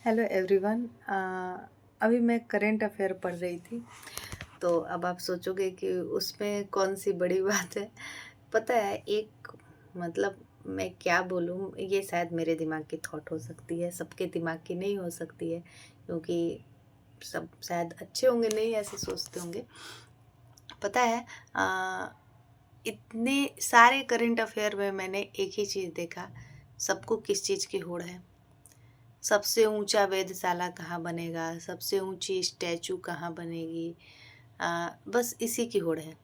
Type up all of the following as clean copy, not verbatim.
Hello everyone. अभी मैं current affair पढ़ रही थी। तो अब आप सोचोगे कि उसमें कौन सी बड़ी बात है। पता है, एक मतलब मैं क्या बोलूँ, ये शायद मेरे दिमाग की थॉट हो सकती है, सबके दिमाग की नहीं हो सकती है, क्योंकि सब शायद अच्छे होंगे, नहीं ऐसे सोचते होंगे। पता है, इतने सारे करंट अफेयर में मैंने एक ही चीज़ देखा, सबको किस चीज़ की होड़ है। सबसे ऊंचा वेधशाला कहाँ बनेगा, सबसे ऊंची स्टैचू कहाँ बनेगी, बस इसी की होड़ है।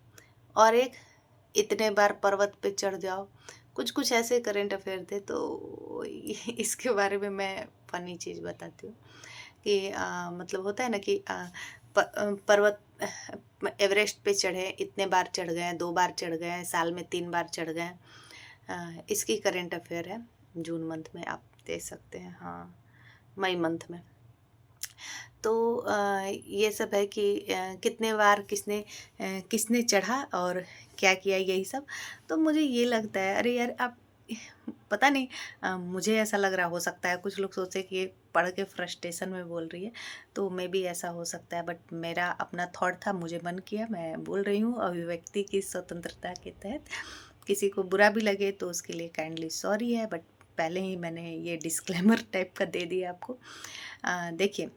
और एक, इतने बार पर्वत पे चढ़ जाओ। कुछ कुछ ऐसे करंट अफेयर थे। तो इसके बारे में मैं फनी चीज़ बताती हूँ कि मतलब होता है ना कि पर्वत, एवरेस्ट पे चढ़े, इतने बार चढ़ गए, 2 बार चढ़ गए, साल में 3 बार चढ़ गए। इसकी करंट अफेयर है, जून मंथ में आप दे सकते हैं, हाँ मई मंथ में। तो ये सब है कि कितने बार किसने चढ़ा और क्या किया, यही सब। तो मुझे ये लगता है, अरे यार आप पता नहीं, मुझे ऐसा लग रहा, हो सकता है कुछ लोग सोचे कि ये पढ़ के फ्रस्ट्रेशन में बोल रही है, तो मे भी ऐसा हो सकता है, बट मेरा अपना थॉट था, मुझे मन किया, मैं बोल रही हूँ अभिव्यक्ति की स्वतंत्रता के तहत। किसी को बुरा भी लगे तो उसके लिए काइंडली सॉरी है, बट पहले ही मैंने ये डिस्क्लेमर टाइप का दे दिया आपको। देखिए,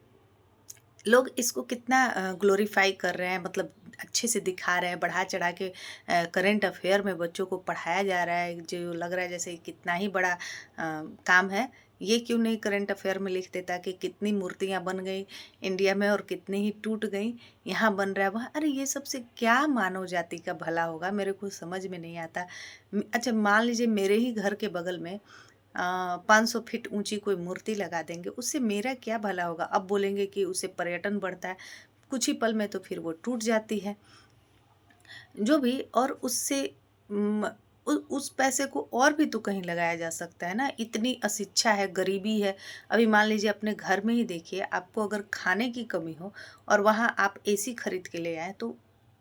लोग इसको कितना ग्लोरीफाई कर रहे हैं, मतलब अच्छे से दिखा रहे हैं, बढ़ा चढ़ा के करंट अफेयर में बच्चों को पढ़ाया जा रहा है, जो लग रहा है जैसे कितना ही बड़ा काम है। ये क्यों नहीं करंट अफेयर में लिख देता कि कितनी मूर्तियाँ बन गई इंडिया में और कितनी ही टूट गई, यहाँ बन रहा है वहाँ। अरे ये सबसे क्या मानव जाति का भला होगा, मेरे को समझ में नहीं आता। अच्छा मान लीजिए मेरे ही घर के बगल में 500 फीट ऊंची कोई मूर्ति लगा देंगे, उससे मेरा क्या भला होगा। अब बोलेंगे कि उससे पर्यटन बढ़ता है, कुछ ही पल में तो फिर वो टूट जाती है, जो भी। और उससे उस पैसे को और भी तो कहीं लगाया जा सकता है ना। इतनी अशिक्षा है, गरीबी है। अभी मान लीजिए अपने घर में ही देखिए, आपको अगर खाने की कमी हो और वहाँ आप एसी खरीद के ले आए, तो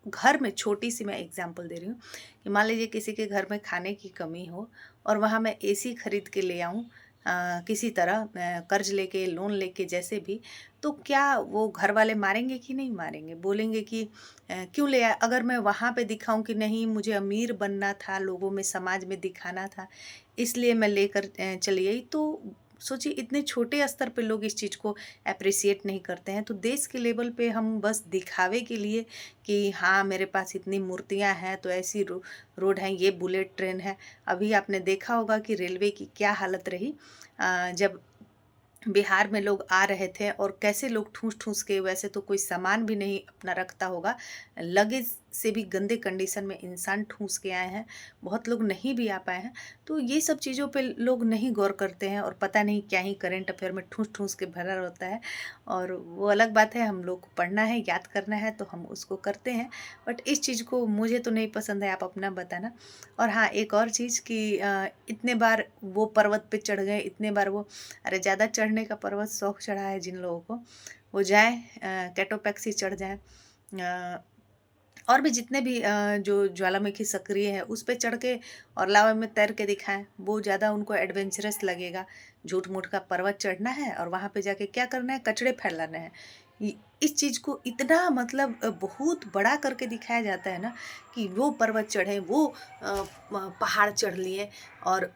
घर में छोटी सी मैं एग्जांपल दे रही हूँ कि मान लीजिए किसी के घर में खाने की कमी हो और वहाँ मैं एसी खरीद के ले आऊँ, किसी तरह कर्ज लेके, लोन लेके, जैसे भी। तो क्या वो घर वाले मारेंगे कि नहीं मारेंगे, बोलेंगे कि क्यों ले आया। अगर मैं वहाँ पे दिखाऊं कि नहीं मुझे अमीर बनना था, लोगों में, समाज में दिखाना था, इसलिए मैं लेकर चली आई, तो सोचिए इतने छोटे स्तर पे लोग इस चीज़ को अप्रिसिएट नहीं करते हैं। तो देश के लेवल पे हम बस दिखावे के लिए कि हाँ मेरे पास इतनी मूर्तियाँ हैं, तो ऐसी रोड है, ये बुलेट ट्रेन है। अभी आपने देखा होगा कि रेलवे की क्या हालत रही जब बिहार में लोग आ रहे थे, और कैसे लोग ठूस ठूस के, वैसे तो कोई सामान भी नहीं अपना रखता होगा, लगेज से भी गंदे कंडीशन में इंसान ठूस के आए हैं, बहुत लोग नहीं भी आ पाए हैं। तो ये सब चीज़ों पे लोग नहीं गौर करते हैं, और पता नहीं क्या ही करंट अफेयर में ठूस ठूस के भरा रहता है। और वो अलग बात है, हम लोग को पढ़ना है, याद करना है, तो हम उसको करते हैं। बट इस चीज़ को मुझे तो नहीं पसंद है, आप अपना बताना। और हाँ, एक और चीज़ कि इतने बार वो पर्वत पे चढ़ गए, इतने बार वो, अरे ज़्यादा चढ़ने का पर्वत शौक चढ़ा है जिन लोगों को, वो जाएँ, कैटोपैक्सी चढ़ जाएँ, और भी जितने भी जो ज्वालामुखी सक्रिय है उस पे चढ़ के और लावा में तैर के दिखाएं, वो ज़्यादा उनको एडवेंचरस लगेगा। झूठ मूठ का पर्वत चढ़ना है और वहाँ पे जाके क्या करना है, कचड़े फैलाने हैं। इस चीज़ को इतना मतलब बहुत बड़ा करके दिखाया जाता है ना, कि वो पर्वत चढ़े, वो पहाड़ चढ़ लिए, और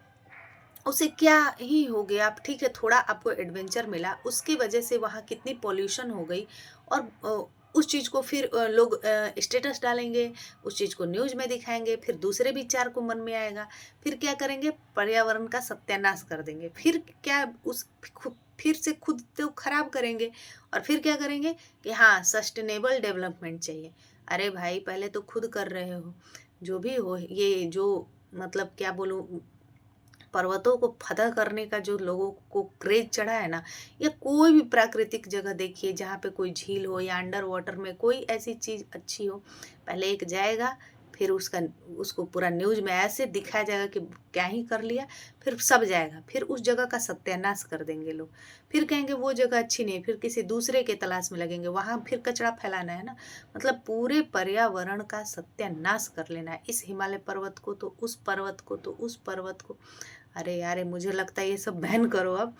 उसे क्या ही हो गया। आप ठीक है, थोड़ा आपको एडवेंचर मिला, उसकी वजह से वहाँ कितनी पॉल्यूशन हो गई। और उस चीज़ को फिर लोग स्टेटस डालेंगे, उस चीज़ को न्यूज़ में दिखाएंगे, फिर दूसरे विचार को मन में आएगा, फिर क्या करेंगे, पर्यावरण का सत्यानाश कर देंगे। फिर क्या, फिर से खुद तो खराब करेंगे, और फिर क्या करेंगे कि हाँ सस्टेनेबल डेवलपमेंट चाहिए। अरे भाई पहले तो खुद कर रहे हो, जो भी हो, ये जो मतलब क्या बोलूँ, पर्वतों को फतह करने का जो लोगों को क्रेज चढ़ा है ना, या कोई भी प्राकृतिक जगह देखिए जहाँ पे कोई झील हो या अंडर वाटर में कोई ऐसी चीज़ अच्छी हो, पहले एक जाएगा, फिर उसको पूरा न्यूज़ में ऐसे दिखाया जाएगा कि क्या ही कर लिया, फिर सब जाएगा, फिर उस जगह का सत्यानाश कर देंगे लोग। फिर कहेंगे वो जगह अच्छी नहीं, फिर किसी दूसरे के तलाश में लगेंगे, वहाँ फिर कचरा फैलाना है ना। मतलब पूरे पर्यावरण का सत्यानाश कर लेना है, इस हिमालय पर्वत को तो उस पर्वत को तो उस पर्वत को। अरे यार, मुझे लगता है ये सब बैन करो अब।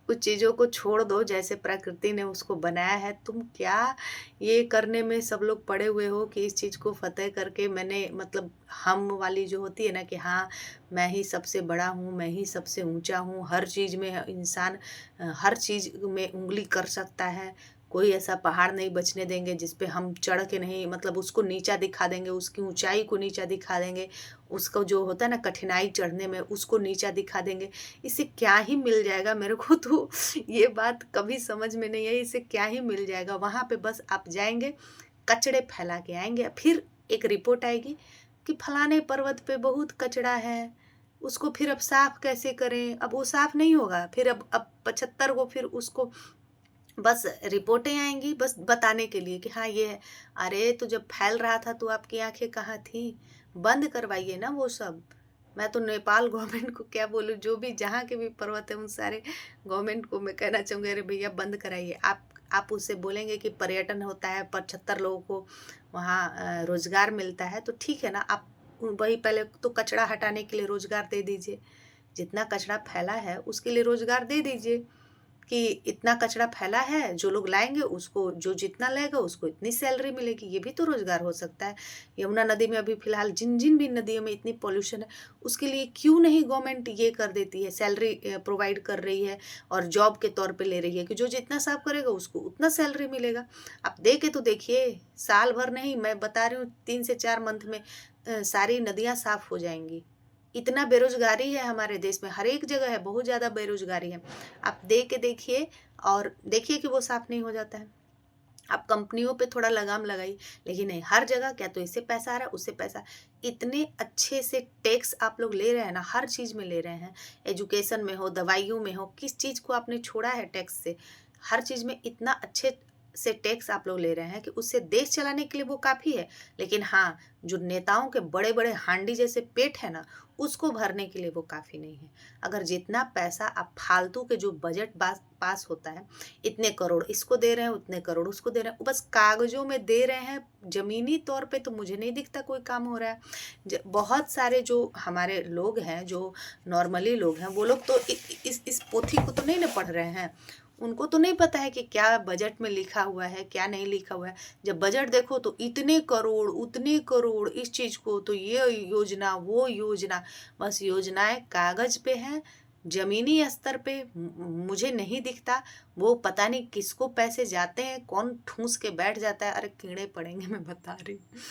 कुछ चीज़ों को छोड़ दो, जैसे प्रकृति ने उसको बनाया है। तुम क्या ये करने में सब लोग पड़े हुए हो कि इस चीज़ को फ़तेह करके मैंने मतलब हम वाली जो होती है ना कि हाँ, मैं ही सबसे बड़ा हूँ, मैं ही सबसे ऊँचा हूँ, हर चीज़ में इंसान हर चीज़ में उँगली कर सकता है। कोई ऐसा पहाड़ नहीं बचने देंगे जिस पे हम चढ़ के नहीं मतलब उसको नीचा दिखा देंगे, उसकी ऊँचाई को नीचा दिखा देंगे, उसको जो होता है ना कठिनाई चढ़ने में उसको नीचा दिखा देंगे। इससे क्या ही मिल जाएगा मेरे को तो ये बात कभी समझ में नहीं आई, इससे क्या ही मिल जाएगा? वहाँ पे बस आप जाएँगे, कचड़े फैला के आएँगे, फिर एक रिपोर्ट आएगी कि फलाने पर्वत पे बहुत कचरा है, उसको फिर अब साफ़ कैसे करें? अब वो साफ़ नहीं होगा, फिर अब 75 को फिर उसको बस रिपोर्टें आएँगी बस बताने के लिए कि हाँ, ये है। अरे! तो जब फैल रहा था तो आपकी आँखें कहाँ थीं? बंद करवाइए ना वो सब। मैं तो नेपाल गवर्नमेंट को क्या बोलूँ, जो भी जहाँ के भी पर्वत हैं उन सारे गवर्नमेंट को मैं कहना चाहूँगी, अरे भैया बंद कराइए। आप उससे बोलेंगे कि पर्यटन होता है, 75 लोगों को वहाँ रोज़गार मिलता है, तो ठीक है ना, आप वही पहले तो कचरा हटाने के लिए रोज़गार दे दीजिए। जितना कचरा फैला है उसके लिए रोज़गार दे दीजिए। कि इतना कचरा फैला है, जो लोग लाएँगे उसको जो जितना लेगा उसको इतनी सैलरी मिलेगी, ये भी तो रोज़गार हो सकता है। यमुना नदी में अभी फ़िलहाल जिन-जिन भी नदियों में इतनी पॉल्यूशन है, उसके लिए क्यों नहीं गवर्नमेंट ये कर देती है, सैलरी प्रोवाइड कर रही है और जॉब के तौर पे ले रही है कि जो जितना साफ़ करेगा उसको उतना सैलरी मिलेगा। आप दे के तो देखिए, साल भर नहीं मैं बता रही हूँ 3 से 4 मंथ में सारी नदियाँ साफ़ हो जाएँगी। इतना बेरोज़गारी है हमारे देश में, हर एक जगह है, बहुत ज़्यादा बेरोज़गारी है। आप दे के देखिए और देखिए कि वो साफ़ नहीं हो जाता है। आप कंपनियों पे थोड़ा लगाम लगाइए, लेकिन नहीं, हर जगह क्या तो इससे पैसा आ रहा है, उससे पैसा इतने अच्छे से टैक्स आप लोग ले रहे हैं ना, हर चीज़ में ले रहे हैं। एजुकेशन में हो, दवाइयों में हो, किस चीज़ को आपने छोड़ा है टैक्स से? हर चीज़ में इतना अच्छे से टैक्स आप लोग ले रहे हैं कि उससे देश चलाने के लिए वो काफ़ी है। लेकिन हाँ, जो नेताओं के बड़े-बड़े हांडी जैसे पेट है ना, उसको भरने के लिए वो काफ़ी नहीं है। अगर जितना पैसा आप फालतू के जो बजट पास होता है, इतने करोड़ इसको दे रहे हैं, उतने करोड़ उसको दे रहे हैं, वो बस कागज़ों में दे रहे हैं, ज़मीनी तौर पे तो मुझे नहीं दिखता कोई काम हो रहा है। बहुत सारे जो हमारे लोग हैं, जो नॉर्मली लोग हैं, वो लोग तो इस पोथी को तो नहीं ना पढ़ रहे हैं। उनको तो नहीं पता है कि क्या बजट में लिखा हुआ है, क्या नहीं लिखा हुआ है। जब बजट देखो तो इतने करोड़, उतने करोड़ इस चीज़ को, तो ये योजना, वो योजना, बस योजनाएँ कागज़ पे हैं, ज़मीनी स्तर पे मुझे नहीं दिखता। वो पता नहीं किसको पैसे जाते हैं, कौन ठूँस के बैठ जाता है। अरे कीड़े पड़ेंगे मैं बता रही हूँ।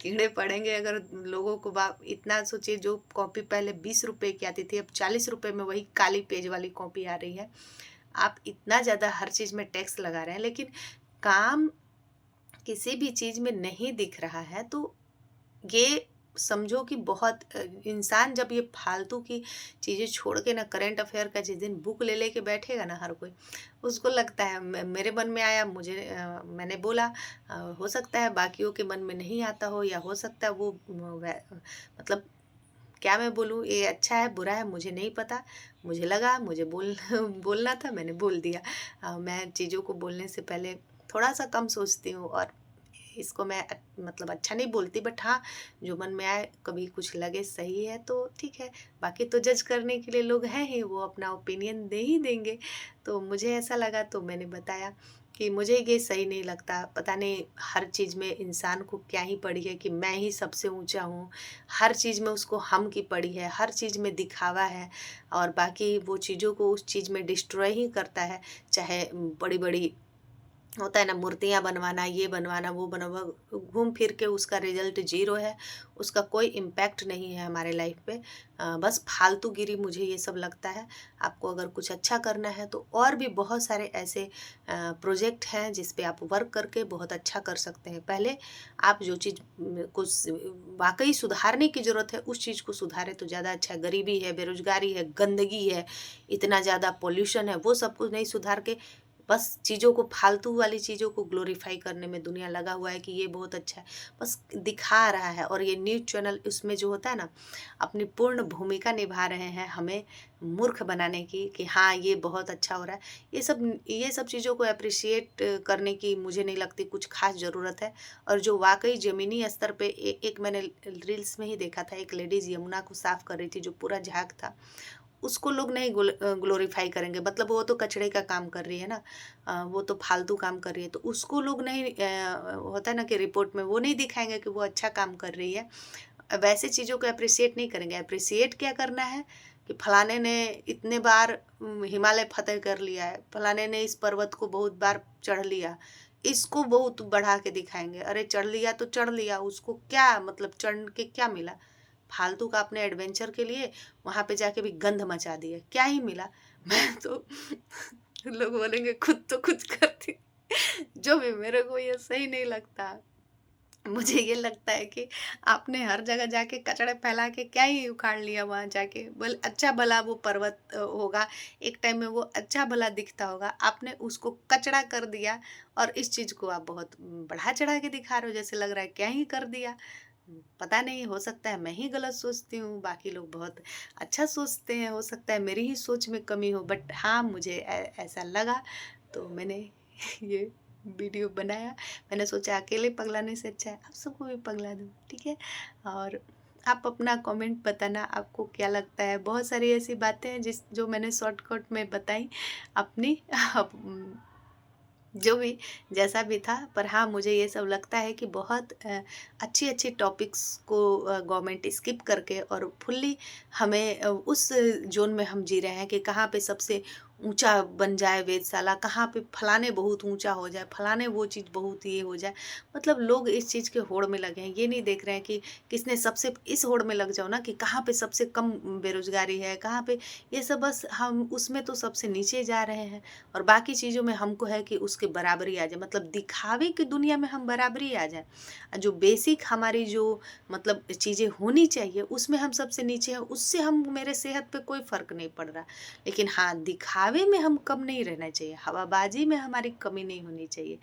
कीड़े पड़ेंगे अगर लोगों को बा इतना सोचिए, जो कॉपी पहले ₹20 की आती थी, अब ₹40 में वही काली पेज वाली कॉपी आ रही है। आप इतना ज़्यादा हर चीज़ में टैक्स लगा रहे हैं, लेकिन काम किसी भी चीज़ में नहीं दिख रहा है, तो ये समझो कि बहुत इंसान जब ये फालतू की चीज़ें छोड़ के ना करंट अफेयर का जिस दिन बुक ले लेके बैठेगा ना हर कोई, उसको लगता है मेरे मन में आया, मैंने बोला, हो सकता है बाकियों के मन में नहीं आता हो, या हो सकता है वो मतलब क्या मैं बोलूँ, ये अच्छा है बुरा है मुझे नहीं पता। मुझे लगा मुझे बोलना था, मैंने बोल दिया। मैं चीज़ों को बोलने से पहले थोड़ा सा कम सोचती हूँ, और इसको मैं मतलब अच्छा नहीं बोलती, बट हाँ, जो मन में आए, कभी कुछ लगे सही है तो ठीक है। बाकी तो जज करने के लिए लोग हैं ही, वो अपना ओपिनियन दे ही देंगे। तो मुझे ऐसा लगा तो मैंने बताया कि मुझे ये सही नहीं लगता। पता नहीं हर चीज़ में इंसान को क्या ही पड़ी है कि मैं ही सबसे ऊँचा हूँ। हर चीज़ में उसको हम की पड़ी है, हर चीज़ में दिखावा है, और बाकी वो चीज़ों को उस चीज़ में डिस्ट्रॉय ही करता है। चाहे बड़ी-बड़ी होता है ना मूर्तियाँ बनवाना, ये बनवाना, वो बनवा, घूम फिर के उसका रिज़ल्ट ज़ीरो है, उसका कोई इम्पैक्ट नहीं है हमारे लाइफ़ पे। बस फालतूगिरी मुझे ये सब लगता है। आपको अगर कुछ अच्छा करना है तो और भी बहुत सारे ऐसे प्रोजेक्ट हैं जिस पे आप वर्क करके बहुत अच्छा कर सकते हैं। पहले आप जो चीज़ को वाक़ई सुधारने की ज़रूरत है, उस चीज़ को सुधारें तो ज़्यादा अच्छा है। गरीबी है, बेरोज़गारी है, गंदगी है, इतना ज़्यादा पॉल्यूशन है, वो सब कुछ नहीं सुधार के बस चीज़ों को, फालतू वाली चीज़ों को ग्लोरीफाई करने में दुनिया लगा हुआ है कि ये बहुत अच्छा है। बस दिखा रहा है, और ये न्यूज़ चैनल उसमें जो होता है ना, अपनी पूर्ण भूमिका निभा रहे हैं हमें मूर्ख बनाने की कि हाँ, ये बहुत अच्छा हो रहा है। ये सब चीज़ों को एप्रिशिएट करने की मुझे नहीं लगती कुछ ख़ास ज़रूरत है। और जो वाक़ई ज़मीनी स्तर पे एक मैंने रील्स में ही देखा था, एक लेडीज़ यमुना को साफ़ कर रही थी, जो पूरा झाग था। उसको लोग नहीं ग्लोरीफाई करेंगे, मतलब वो तो कचरे का काम कर रही है ना, वो तो फालतू काम कर रही है, तो उसको लोग नहीं होता है ना कि रिपोर्ट में वो नहीं दिखाएंगे कि वो अच्छा काम कर रही है। वैसे चीज़ों को एप्रिसिएट नहीं करेंगे। एप्रिसिएट क्या करना है कि फलाने ने इतने बार हिमालय फतेह कर लिया है, फलाने ने इस पर्वत को बहुत बार चढ़ लिया, इसको बहुत बढ़ा के दिखाएंगे। अरे चढ़ लिया तो चढ़ लिया, उसको क्या मतलब चढ़ के क्या मिला? फालतू का अपने एडवेंचर के लिए वहाँ पे जाके भी गंध मचा दिए, क्या ही मिला? मैं तो लोग बोलेंगे खुद तो कुछ करती। जो भी, मेरे को ये सही नहीं लगता। मुझे ये लगता है कि आपने हर जगह जाके कचड़े फैला के क्या ही उखाड़ लिया वहाँ जाके। अच्छा भला वो पर्वत होगा, एक टाइम में वो अच्छा भला दिखता होगा, आपने उसको कचड़ा कर दिया और इस चीज़ को आप बहुत बढ़ा चढ़ा के दिखा रहे हो, जैसे लग रहा है क्या ही कर दिया। पता नहीं, हो सकता है मैं ही गलत सोचती हूँ, बाकी लोग बहुत अच्छा सोचते हैं, हो सकता है मेरी ही सोच में कमी हो, बट हाँ, मुझे ऐसा लगा तो मैंने ये वीडियो बनाया। मैंने सोचा अकेले पगलाने से अच्छा है आप सबको भी पगला दूँ, ठीक है? और आप अपना कमेंट बताना आपको क्या लगता है। बहुत सारी ऐसी बातें हैं जो मैंने शॉर्टकट में बताई अपनी। अब जो भी जैसा भी था, पर हाँ, मुझे ये सब लगता है कि बहुत अच्छी-अच्छी टॉपिक्स को गवर्नमेंट स्किप करके और फुल्ली हमें उस ज़ोन में हम जी रहे हैं कि कहाँ पे सबसे ऊँचा बन जाए वेधशाला, कहाँ पे फलाने बहुत ऊँचा हो जाए, फलाने वो चीज़ बहुत ये हो जाए। मतलब लोग इस चीज़ के होड़ में लगे हैं, ये नहीं देख रहे हैं कि किसने सबसे इस होड़ में लग जाओ ना कि कहाँ पे सबसे कम बेरोज़गारी है, कहाँ पे ये सब, बस हम उसमें तो सबसे नीचे जा रहे हैं। और बाकी चीज़ों में हमको है कि उसके बराबरी आ जाए, मतलब दिखावे की दुनिया में हम बराबरी आ जाए। जो बेसिक हमारी जो मतलब चीज़ें होनी चाहिए उसमें हम सबसे नीचे हैं, उससे हम मेरे सेहत पे कोई फ़र्क नहीं पड़ रहा। लेकिन हाँ, दिखावे में हम कम नहीं रहना चाहिए, हवाबाजी में हमारी कमी नहीं होनी चाहिए।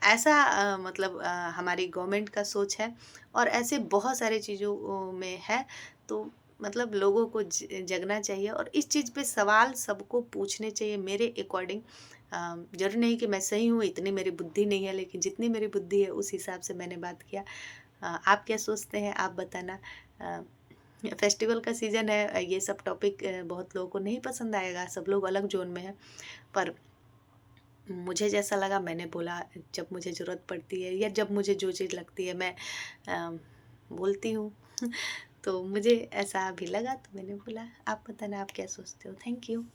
ऐसा मतलब हमारी गवर्नमेंट का सोच है और ऐसे बहुत सारी चीज़ों में है। तो मतलब लोगों को जगना चाहिए और इस चीज़ पे सवाल सबको पूछने चाहिए मेरे अकॉर्डिंग। ज़रूरी नहीं कि मैं सही हूँ, इतनी मेरी बुद्धि नहीं है, लेकिन जितनी मेरी बुद्धि है उस हिसाब से मैंने बात किया। आप क्या सोचते हैं आप बताना। अ, फेस्टिवल का सीज़न है, ये सब टॉपिक बहुत लोगों को नहीं पसंद आएगा, सब लोग अलग ज़ोन में हैं। पर मुझे जैसा लगा मैंने बोला, जब मुझे ज़रूरत पड़ती है या जब मुझे जो चीज़ लगती है मैं अ, बोलती हूँ। तो मुझे ऐसा भी लगा तो मैंने बोला। आप बताना आप क्या सोचते हो? Thank you.